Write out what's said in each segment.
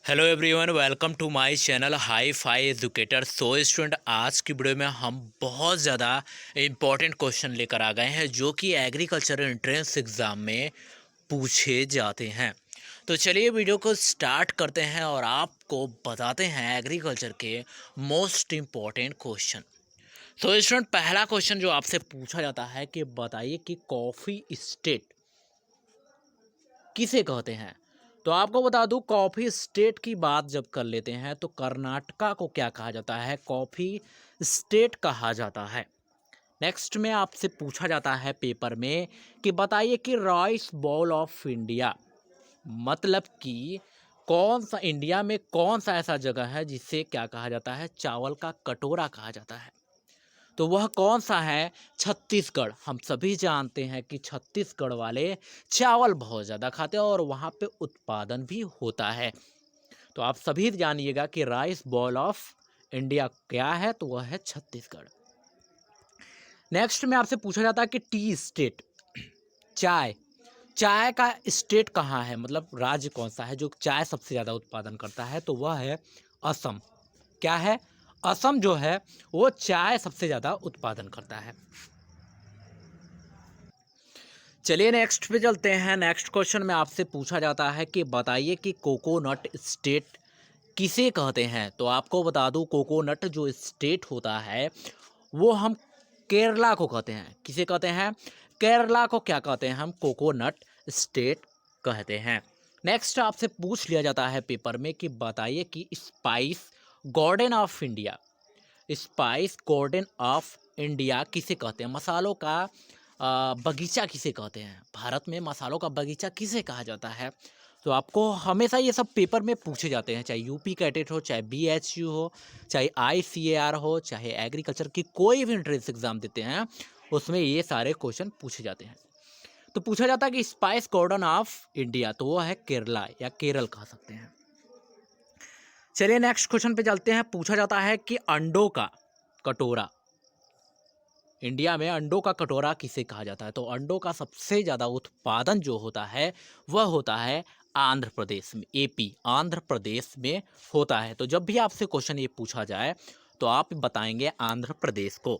Hello everyone, welcome to my channel hi fi educator. So student, आज की video में हम बहुत ज़्यादा इम्पोर्टेंट क्वेश्चन लेकर आ गए हैं जो कि एग्रीकल्चर एंट्रेंस एग्ज़ाम में पूछे जाते हैं। तो चलिए वीडियो को स्टार्ट करते हैं और आपको बताते हैं एग्रीकल्चर के मोस्ट इम्पॉर्टेंट क्वेश्चन। तो स्टूडेंट, पहला क्वेश्चन जो आपसे पूछा जाता है कि बताइए कि कॉफ़ी स्टेट किसे कहते हैं। तो आपको बता दूं, कॉफ़ी स्टेट की बात जब कर लेते हैं तो कर्नाटका को क्या कहा जाता है, कॉफ़ी स्टेट कहा जाता है। नेक्स्ट में आपसे पूछा जाता है पेपर में कि बताइए कि राइस बाउल ऑफ इंडिया मतलब कि कौन सा इंडिया में कौन सा ऐसा जगह है जिसे क्या कहा जाता है, चावल का कटोरा कहा जाता है। तो वह कौन सा है, छत्तीसगढ़। हम सभी जानते हैं कि छत्तीसगढ़ वाले चावल बहुत ज़्यादा खाते हैं और वहाँ पे उत्पादन भी होता है। तो आप सभी जानिएगा कि राइस बॉल ऑफ इंडिया क्या है, तो वह है छत्तीसगढ़। नेक्स्ट में आपसे पूछा जाता है कि टी स्टेट, चाय चाय का स्टेट कहाँ है, मतलब राज्य कौन सा है जो चाय सबसे ज़्यादा उत्पादन करता है, तो वह है असम। क्या है, असम जो है वो चाय सबसे ज़्यादा उत्पादन करता है। चलिए नेक्स्ट पे चलते हैं। नेक्स्ट क्वेश्चन में आपसे पूछा जाता है कि बताइए कि कोकोनट स्टेट किसे कहते हैं। तो आपको बता दूं, कोकोनट जो स्टेट होता है वो हम केरला को कहते हैं। किसे कहते हैं, केरला को क्या कहते हैं हम, कोकोनट स्टेट कहते हैं। नेक्स्ट आपसे पूछ लिया जाता है पेपर में कि बताइए कि spice garden of India, spice garden of India किसे कहते हैं, मसालों का बगीचा किसे कहते हैं, भारत में मसालों का बगीचा किसे कहा जाता है। तो आपको हमेशा ये सब पेपर में पूछे जाते हैं, चाहे यूपी कैडेट हो, चाहे बीएचयू हो, चाहे आईसीएआर हो, चाहे एग्रीकल्चर की कोई भी एंट्रेंस एग्जाम देते हैं उसमें ये सारे क्वेश्चन पूछे जाते हैं। तो पूछा जाता है कि स्पाइस गार्डन ऑफ इंडिया, तो वो है केरला या केरल कह सकते हैं। चलिए नेक्स्ट क्वेश्चन पे चलते हैं। पूछा जाता है कि अंडों का कटोरा, इंडिया में अंडों का कटोरा किसे कहा जाता है। तो अंडों का सबसे ज़्यादा उत्पादन जो होता है वह होता है आंध्र प्रदेश में, एपी आंध्र प्रदेश में होता है। तो जब भी आपसे क्वेश्चन ये पूछा जाए तो आप बताएंगे आंध्र प्रदेश को।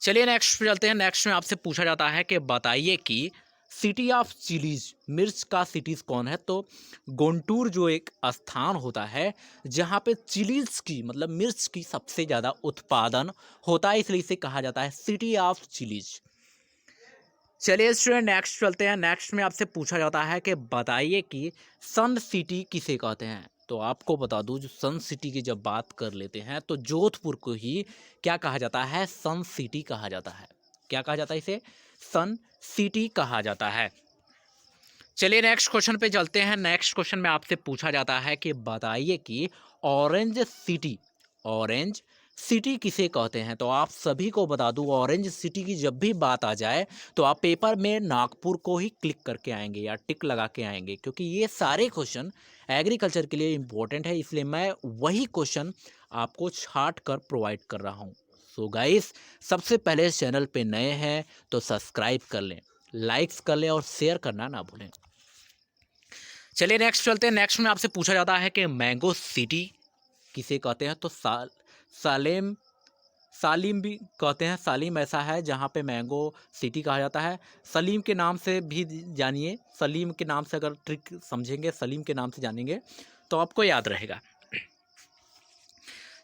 चलिए नेक्स्ट पे चलते हैं। नेक्स्ट में आपसे पूछा जाता है कि बताइए कि सिटी ऑफ चिलीज, मिर्च का सिटीज कौन है। तो गुंटूर जो एक स्थान होता है जहाँ पे चिलीज की मतलब मिर्च की सबसे ज़्यादा उत्पादन होता है, इसलिए इसे कहा जाता है सिटी ऑफ चिलीज। चलिए स्टूडेंट नेक्स्ट चलते हैं। नेक्स्ट में आपसे पूछा जाता है कि बताइए कि सन सिटी किसे कहते हैं। तो आपको बता दूं, जो सन सिटी की जब बात कर लेते हैं तो जोधपुर को ही क्या कहा जाता है, सन सिटी कहा जाता है। क्या कहा जाता है इसे, सन सिटी कहा जाता है। चलिए नेक्स्ट क्वेश्चन पे चलते हैं। नेक्स्ट क्वेश्चन में आपसे पूछा जाता है कि बताइए कि ऑरेंज सिटी, ऑरेंज सिटी किसे कहते हैं। तो आप सभी को बता दूं, ऑरेंज सिटी की जब भी बात आ जाए तो आप पेपर में नागपुर को ही क्लिक करके आएंगे या टिक लगा के आएंगे, क्योंकि ये सारे क्वेश्चन एग्रीकल्चर के लिए इम्पोर्टेंट है, इसलिए मैं वही क्वेश्चन आपको छाट कर प्रोवाइड कर रहा हूँ। सो गाइस, सबसे पहले इस चैनल पे नए हैं तो सब्सक्राइब कर लें, लाइक्स कर लें और शेयर करना ना भूलें। चलिए नेक्स्ट चलते हैं। नेक्स्ट में आपसे पूछा जाता है कि मैंगो सिटी किसे कहते हैं। तो सालेम, सालिम भी कहते हैं। सालिम ऐसा है जहाँ पे मैंगो सिटी कहा जाता है। सलीम के नाम से भी जानिए, सलीम के नाम से अगर ट्रिक समझेंगे, सलीम के नाम से जानेंगे तो आपको याद रहेगा।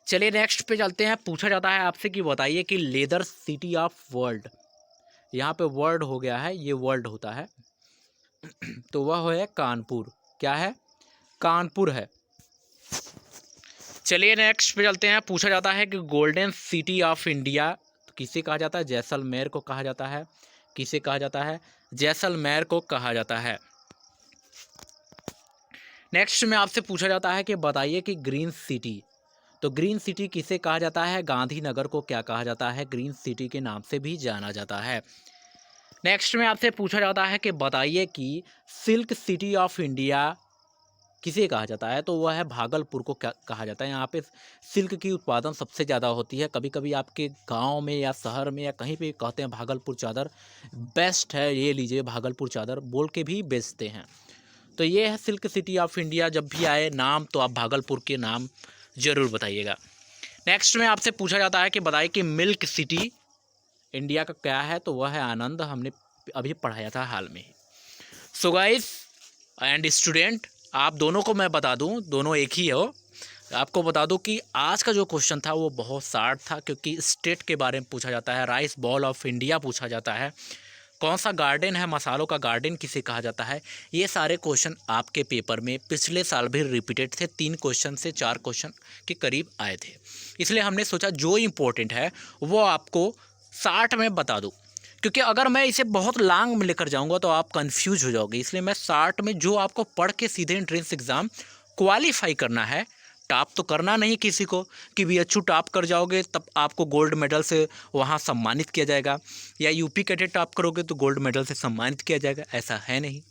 चलिए नेक्स्ट पे चलते हैं। पूछा जाता है आपसे कि बताइए कि लेदर सिटी ऑफ वर्ल्ड, यहाँ पे वर्ल्ड हो गया है, ये वर्ल्ड होता है तो वह है कानपुर। क्या है, कानपुर है। चलिए नेक्स्ट पे चलते हैं। पूछा जाता है कि गोल्डन सिटी ऑफ इंडिया किसे कहा जाता है। जैसलमेर को कहा जाता है। किसे कहा जाता है, जैसलमेर को कहा जाता है। नेक्स्ट में आपसे पूछा जाता है कि बताइए कि ग्रीन सिटी, तो ग्रीन सिटी किसे कहा जाता है। गांधीनगर को क्या कहा जाता है, ग्रीन सिटी के नाम से भी जाना जाता है। नेक्स्ट में आपसे पूछा जाता है कि बताइए कि सिल्क सिटी ऑफ इंडिया किसे कहा जाता है। तो वह है भागलपुर को क्या कहा जाता है। यहाँ पे सिल्क की उत्पादन सबसे ज़्यादा होती है। कभी कभी आपके गांव में या शहर में या कहीं पे कहते हैं भागलपुर चादर बेस्ट है, ये लीजिए भागलपुर चादर बोल के भी बेचते हैं। तो ये है सिल्क सिटी ऑफ इंडिया। जब भी आए नाम तो आप भागलपुर के नाम ज़रूर बताइएगा। नेक्स्ट में आपसे पूछा जाता है कि बताइए कि मिल्क सिटी इंडिया का क्या है, तो वह है आनंद। हमने अभी पढ़ाया था हाल में ही। सो गाइस एंड स्टूडेंट, आप दोनों को मैं बता दूं, दोनों एक ही हो। आपको बता दूं कि आज का जो क्वेश्चन था वो बहुत शार्ट था, क्योंकि स्टेट के बारे में पूछा जाता है, राइस बॉल ऑफ इंडिया पूछा जाता है, कौन सा गार्डन है, मसालों का गार्डन किसे कहा जाता है। ये सारे क्वेश्चन आपके पेपर में पिछले साल भी रिपीटेड थे, 3 क्वेश्चन से 4 क्वेश्चन के करीब आए थे। इसलिए हमने सोचा जो इम्पोर्टेंट है वो आपको 60 में बता दूं, क्योंकि अगर मैं इसे बहुत लॉन्ग में लेकर जाऊंगा तो आप कंफ्यूज हो जाओगे। इसलिए मैं 60 में जो आपको पढ़ के सीधे एंट्रेंस एग्ज़ाम क्वालिफाई करना है, टॉप तो करना नहीं किसी को कि बीएचयू टॉप कर जाओगे तब आपको गोल्ड मेडल से वहाँ सम्मानित किया जाएगा, या यूपी कैडेट टॉप करोगे तो गोल्ड मेडल से सम्मानित किया जाएगा, ऐसा है नहीं।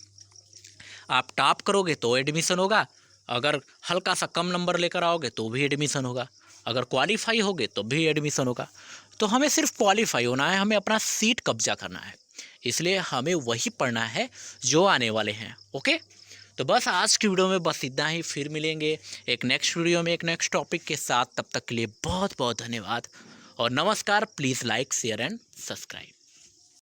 आप टॉप करोगे तो एडमिशन होगा, अगर हल्का सा कम नंबर लेकर आओगे तो भी एडमिशन होगा, अगर क्वालिफाई होगे तो भी एडमिशन होगा। तो हमें सिर्फ क्वालिफाई होना है, हमें अपना सीट कब्जा करना है, इसलिए हमें वही पढ़ना है जो आने वाले हैं। ओके, तो बस आज की वीडियो में बस इतना ही। फिर मिलेंगे एक नेक्स्ट वीडियो में एक नेक्स्ट टॉपिक के साथ। तब तक के लिए बहुत बहुत धन्यवाद और नमस्कार। Please like share and subscribe.